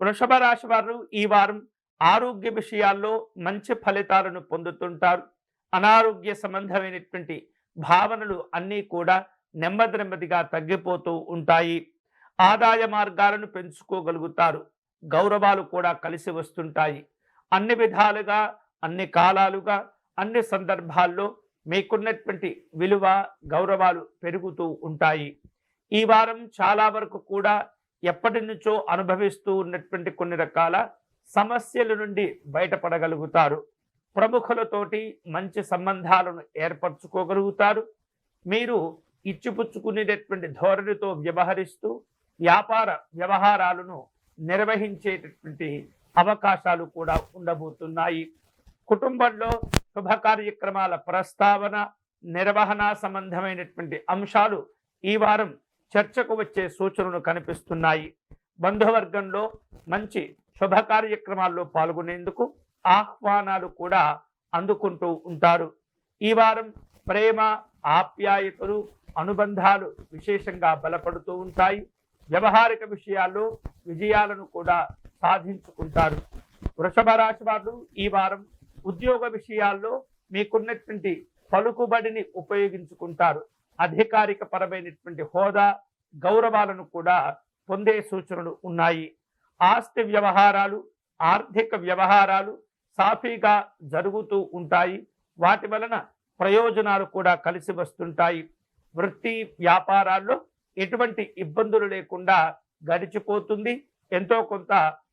వృషభ రాశి వారు ఈ వారం ఆరోగ్య విషయాల్లో మంచి ఫలితాలను పొందుతుంటారు. అనారోగ్య సంబంధమైనటువంటి భావనలు అన్నీ కూడా నెమ్మది నెమ్మదిగా తగ్గిపోతూ ఉంటాయి. ఆదాయ మార్గాలను పెంచుకోగలుగుతారు. గౌరవాలు కూడా కలిసి వస్తుంటాయి. అన్ని విధాలుగా, అన్ని కాలాలుగా, అన్ని సందర్భాల్లో మీకున్నటువంటి విలువ, గౌరవాలు పెరుగుతూ ఉంటాయి. ఈ వారం చాలా వరకు కూడా ఎప్పటి నుంచో అనుభవిస్తూ ఉన్నటువంటి కొన్ని రకాల సమస్యల నుండి బయటపడగలుగుతారు. ప్రముఖులతోటి మంచి సంబంధాలను ఏర్పరచుకోగలుగుతారు. మీరు ఇచ్చిపుచ్చుకునేటటువంటి ధోరణితో వ్యవహరిస్తూ వ్యాపార వ్యవహారాలను నిర్వహించేటటువంటి అవకాశాలు కూడా ఉండబోతున్నాయి. కుటుంబంలో శుభ కార్యక్రమాల ప్రస్తావన, నిర్వహణ సంబంధమైనటువంటి అంశాలు ఈ వారం చర్చకు వచ్చే సూచనలు కనిపిస్తున్నాయి. బంధువర్గంలో మంచి శుభ కార్యక్రమాల్లో పాల్గొనేందుకు ఆహ్వానాలు కూడా అందుకుంటూ ఉంటారు. ఈ వారం ప్రేమ, ఆప్యాయతలు, అనుబంధాలు విశేషంగా బలపడుతూ ఉంటాయి. వ్యవహారిక విషయాల్లో విజయాలను కూడా సాధించుకుంటారు. వృషభ రాశి వారు ఈ వారం ఉద్యోగ విషయాల్లో మీకున్నటువంటి పలుకుబడిని ఉపయోగించుకుంటారు. అధికారిక పరమైనటువంటి హోదా, గౌరవాలను కూడా పొందే సూచనలు ఉన్నాయి. ఆస్తి వ్యవహారాలు, ఆర్థిక వ్యవహారాలు సాఫీగా జరుగుతూ ఉంటాయి. వాటి వలన ప్రయోజనాలు కూడా కలిసి వస్తుంటాయి. వృత్తి వ్యాపారాల్లో ఎటువంటి ఇబ్బందులు లేకుండా గడిచిపోతుంది. ఎంతో కొంత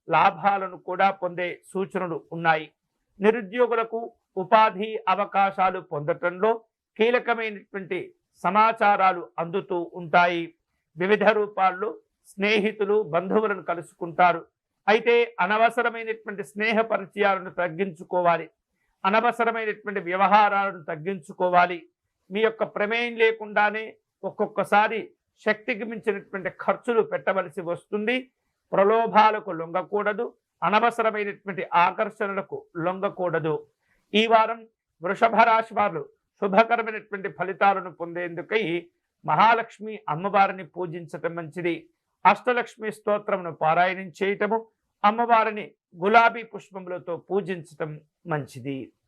లాభాలను కూడా పొందే సూచనలు ఉన్నాయి. నిరుద్యోగులకు ఉపాధి అవకాశాలు పొందటంలో కీలకమైనటువంటి సమాచారాలు అందుతూ ఉంటాయి. వివిధ రూపాల్లో స్నేహితులు, బంధువులను కలుసుకుంటారు. అయితే అనవసరమైనటువంటి స్నేహ పరిచయాలను తగ్గించుకోవాలి. అనవసరమైనటువంటి వ్యవహారాలను తగ్గించుకోవాలి. మీ యొక్క ప్రమేయం లేకుండానే ఒక్కొక్కసారి శక్తికి మించినటువంటి ఖర్చులు పెట్టవలసి వస్తుంది. ప్రలోభాలకు లొంగకూడదు. అనవసరమైనటువంటి ఆకర్షణలకు లొంగకూడదు. ఈ వారం వృషభ రాశి వారు శుభకరమైనటువంటి ఫలితాలను పొందేందుకై మహాలక్ష్మి అమ్మవారిని పూజించటం మంచిది. అష్టలక్ష్మి స్తోత్రమును పారాయణం చేయటము, అమ్మవారిని గులాబీ పుష్పములతో పూజించటం మంచిది.